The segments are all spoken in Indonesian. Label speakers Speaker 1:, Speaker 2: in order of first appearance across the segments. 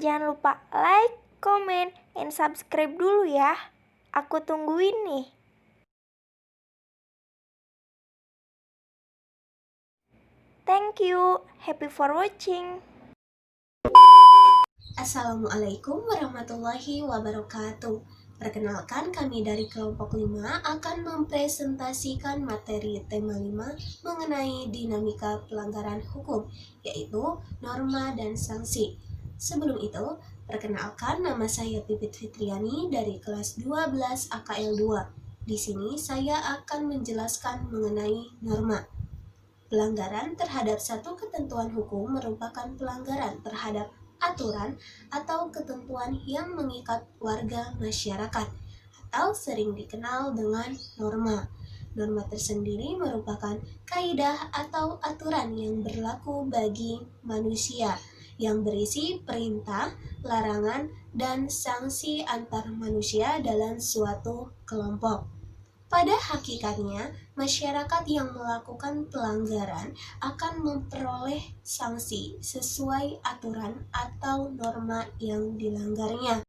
Speaker 1: Jangan lupa like, comment, and subscribe dulu ya. Aku tungguin nih. Thank you. Happy for watching.
Speaker 2: Assalamualaikum warahmatullahi wabarakatuh. Perkenalkan, kami dari kelompok 5 akan mempresentasikan materi tema 5 mengenai dinamika pelanggaran hukum, yaitu norma dan sanksi. Sebelum itu, perkenalkan, nama saya Pipit Fitriani dari kelas 12 AKL 2. Di sini saya akan menjelaskan mengenai norma. Pelanggaran terhadap satu ketentuan hukum merupakan pelanggaran terhadap aturan atau ketentuan yang mengikat warga masyarakat, atau sering dikenal dengan norma. Norma tersendiri merupakan kaidah atau aturan yang berlaku bagi manusia, yang berisi perintah, larangan, dan sanksi antar manusia dalam suatu kelompok. Pada hakikatnya, masyarakat yang melakukan pelanggaran akan memperoleh sanksi sesuai aturan atau norma yang dilanggarnya.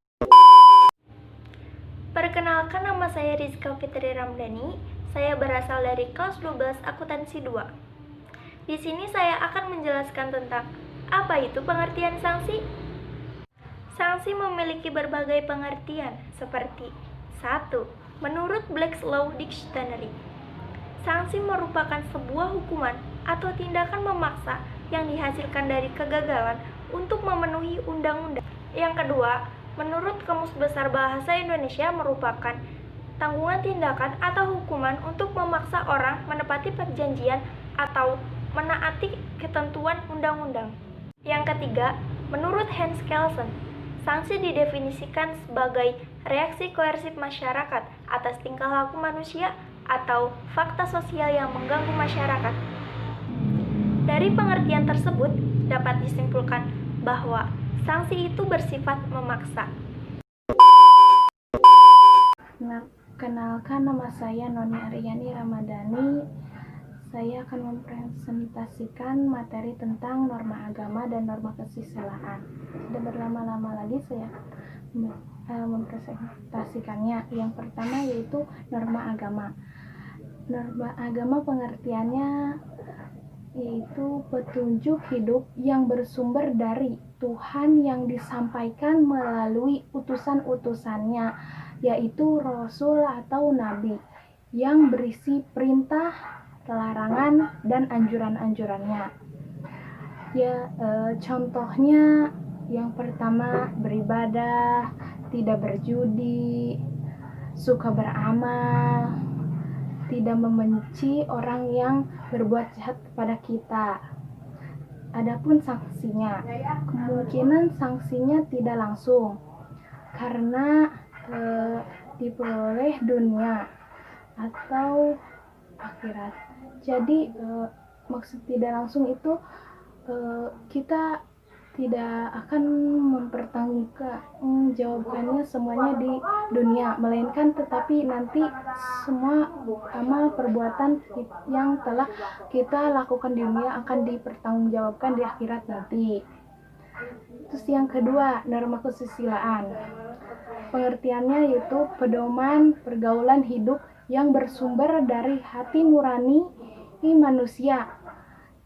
Speaker 1: Perkenalkan, nama saya Rizka Fitri Ramdhani. Saya berasal dari kelas 12 Akuntansi 2. Di sini saya akan menjelaskan tentang apa itu pengertian sanksi. Sanksi memiliki berbagai pengertian seperti 1. Menurut Black's Law Dictionary, sanksi merupakan sebuah hukuman atau tindakan memaksa yang dihasilkan dari kegagalan untuk memenuhi undang-undang. Yang kedua, menurut Kamus Besar Bahasa Indonesia merupakan tanggungan tindakan atau hukuman untuk memaksa orang menepati perjanjian atau menaati ketentuan undang-undang. Yang ketiga, menurut Hans Kelsen, sanksi didefinisikan sebagai reaksi koersif masyarakat atas tingkah laku manusia atau fakta sosial yang mengganggu masyarakat. Dari pengertian tersebut dapat disimpulkan bahwa sanksi itu bersifat memaksa.
Speaker 3: Kenalkan, nama saya Noni Aryani Ramadhani. Saya akan mempresentasikan materi tentang norma agama dan norma kesusilaan. Sudah berlama-lama lagi saya mempresentasikannya. Yang pertama yaitu norma agama. Norma agama pengertiannya yaitu petunjuk hidup yang bersumber dari Tuhan yang disampaikan melalui utusan-utusannya, yaitu Rasul atau Nabi, yang berisi perintah, larangan, dan anjuran-anjurannya. Contohnya yang pertama beribadah, tidak berjudi, suka beramal, tidak membenci orang yang berbuat jahat kepada kita. Adapun sanksinya, kemungkinan sanksinya tidak langsung karena diperoleh dunia atau akhirat. Jadi maksud tidak langsung itu kita tidak akan mempertanggungjawabkannya semuanya di dunia, melainkan tetapi nanti semua amal perbuatan yang telah kita lakukan di dunia akan dipertanggungjawabkan di akhirat nanti. Terus yang kedua, norma kesusilaan. Pengertiannya yaitu pedoman pergaulan hidup yang bersumber dari hati nurani manusia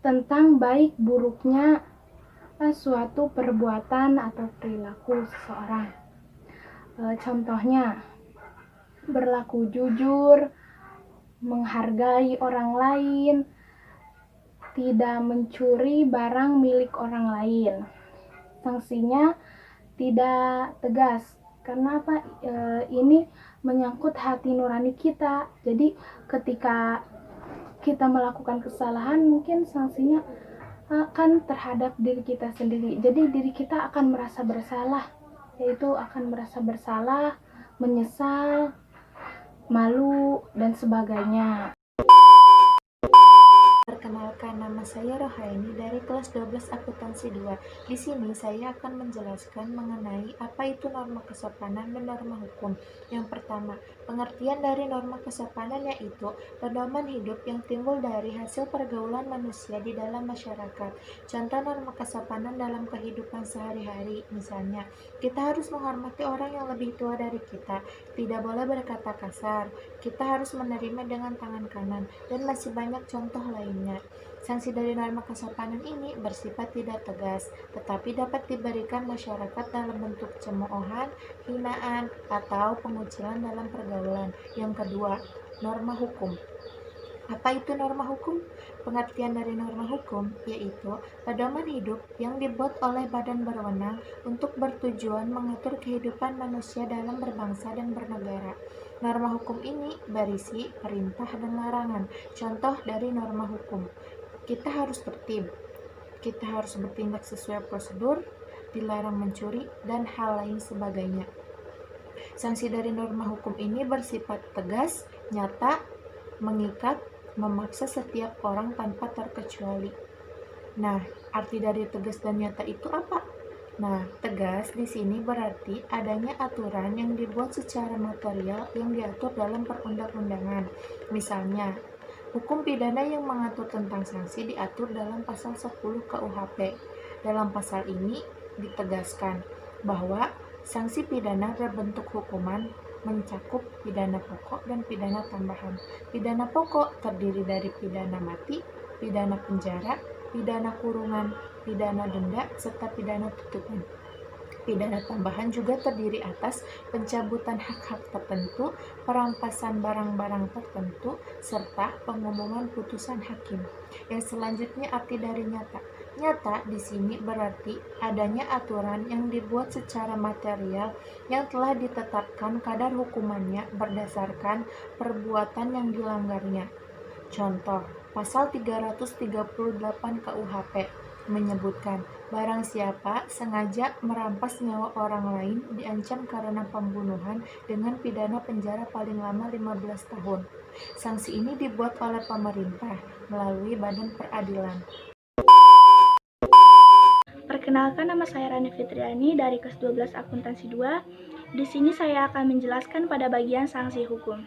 Speaker 3: tentang baik buruknya suatu perbuatan atau perilaku seseorang. Contohnya, berlaku jujur, menghargai orang lain, tidak mencuri barang milik orang lain. Sanksinya tidak tegas. Karena apa? Ini menyangkut hati nurani kita. Jadi ketika kita melakukan kesalahan, mungkin sanksinya akan terhadap diri kita sendiri. Jadi diri kita akan merasa bersalah, yaitu akan merasa bersalah, menyesal, malu, dan sebagainya.
Speaker 4: Perkenalkan, nama saya Rohaini dari kelas 12 akuntansi 2. Di sini saya akan menjelaskan mengenai apa itu norma kesopanan dan norma hukum. Yang pertama, pengertian dari norma kesopanan yaitu pedoman hidup yang timbul dari hasil pergaulan manusia di dalam masyarakat. Contoh norma kesopanan dalam kehidupan sehari-hari, misalnya, kita harus menghormati orang yang lebih tua dari kita, tidak boleh berkata kasar, kita harus menerima dengan tangan kanan, dan masih banyak contoh lainnya. Sanksi dari norma kesopanan ini bersifat tidak tegas, tetapi dapat diberikan masyarakat dalam bentuk cemoohan, hinaan, atau pengucilan dalam pergaulan. Yang kedua, norma hukum. Apa itu norma hukum? Pengertian dari norma hukum yaitu pedoman hidup yang dibuat oleh badan berwenang untuk bertujuan mengatur kehidupan manusia dalam berbangsa dan bernegara. Norma hukum ini berisi perintah dan larangan. Contoh dari norma hukum: kita harus tertib, kita harus bertindak sesuai prosedur, dilarang mencuri, dan hal lain sebagainya. Sanksi dari norma hukum ini bersifat tegas, nyata, mengikat, memaksa setiap orang tanpa terkecuali. Nah, arti dari tegas dan nyata itu apa? Nah, tegas di sini berarti adanya aturan yang dibuat secara material yang diatur dalam perundang-undangan. Misalnya, hukum pidana yang mengatur tentang sanksi diatur dalam pasal 10 KUHP. Dalam pasal ini ditegaskan bahwa sanksi pidana berbentuk hukuman mencakup pidana pokok dan pidana tambahan. Pidana pokok terdiri dari pidana mati, pidana penjara, pidana kurungan, pidana denda, serta pidana tutupan. Pidana tambahan juga terdiri atas pencabutan hak-hak tertentu, perampasan barang-barang tertentu, serta pengumuman putusan hakim. Yang selanjutnya arti dari nyata. Nyata di sini berarti adanya aturan yang dibuat secara material yang telah ditetapkan kadar hukumannya berdasarkan perbuatan yang dilanggarnya. Contoh, pasal 338 KUHP menyebutkan barang siapa sengaja merampas nyawa orang lain diancam karena pembunuhan dengan pidana penjara paling lama 15 tahun. Sanksi ini dibuat oleh pemerintah melalui Badan Peradilan.
Speaker 1: Perkenalkan, nama saya Rani Fitriani dari kelas 12 akuntansi 2. Di sini saya akan menjelaskan pada bagian sanksi hukum.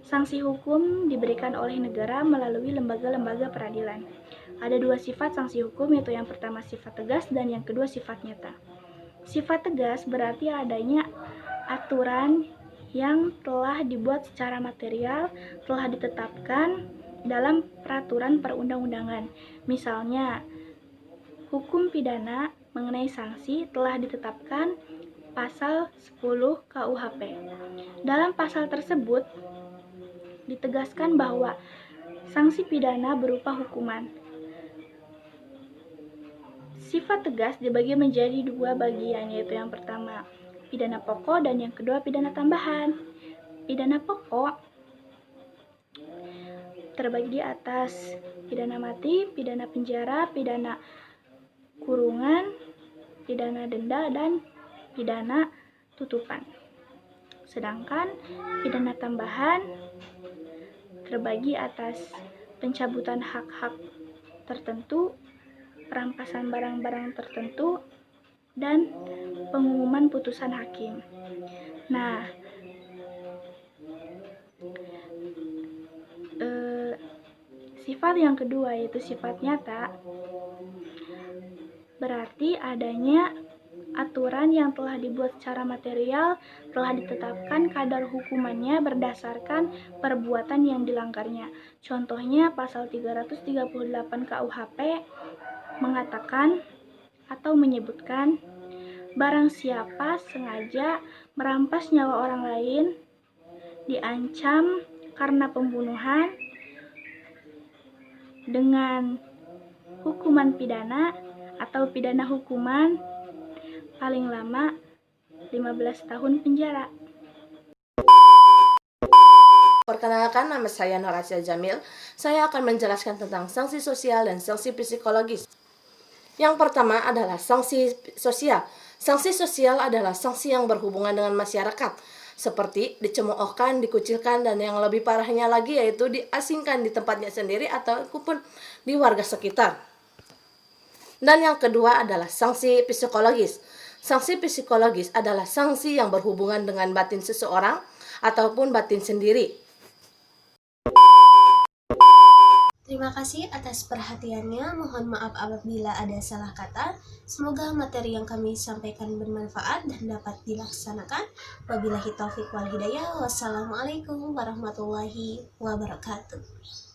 Speaker 1: Sanksi hukum diberikan oleh negara melalui lembaga-lembaga peradilan. Ada dua sifat sanksi hukum, yaitu yang pertama sifat tegas dan yang kedua sifat nyata. Sifat tegas berarti adanya aturan yang telah dibuat secara material, telah ditetapkan dalam peraturan perundang-undangan. Misalnya, hukum pidana mengenai sanksi telah ditetapkan pasal 10 KUHP. Dalam pasal tersebut ditegaskan bahwa sanksi pidana berupa hukuman. Sifat tegas dibagi menjadi dua bagian, yaitu yang pertama pidana pokok dan yang kedua pidana tambahan. Pidana pokok terbagi di atas pidana mati, pidana penjara, pidana kurungan, pidana denda, dan pidana tutupan. Sedangkan pidana tambahan terbagi atas pencabutan hak-hak tertentu, perampasan barang-barang tertentu, dan pengumuman putusan hakim. Nah, sifat yang kedua yaitu sifat nyata berarti adanya aturan yang telah dibuat secara material, telah ditetapkan kadar hukumannya berdasarkan perbuatan yang dilanggarnya. Contohnya pasal 338 KUHP mengatakan atau menyebutkan barang siapa sengaja merampas nyawa orang lain diancam karena pembunuhan dengan hukuman pidana atau pidana hukuman paling lama 15 tahun penjara.
Speaker 5: Perkenalkan, nama saya Nur Asia Jamil. Saya akan menjelaskan tentang sanksi sosial dan sanksi psikologis. Yang pertama adalah sanksi sosial. Sanksi sosial adalah sanksi yang berhubungan dengan masyarakat. seperti dicemoohkan, dikucilkan, dan yang lebih parahnya lagi yaitu diasingkan di tempatnya sendiri ataupun di warga sekitar. Dan yang kedua adalah sanksi psikologis. Sanksi psikologis adalah sanksi yang berhubungan dengan batin seseorang ataupun batin sendiri.
Speaker 2: Terima kasih atas perhatiannya. Mohon maaf apabila ada salah kata. Semoga materi yang kami sampaikan bermanfaat dan dapat dilaksanakan. Wabillahi taufiq wal hidayah. Wassalamualaikum warahmatullahi wabarakatuh.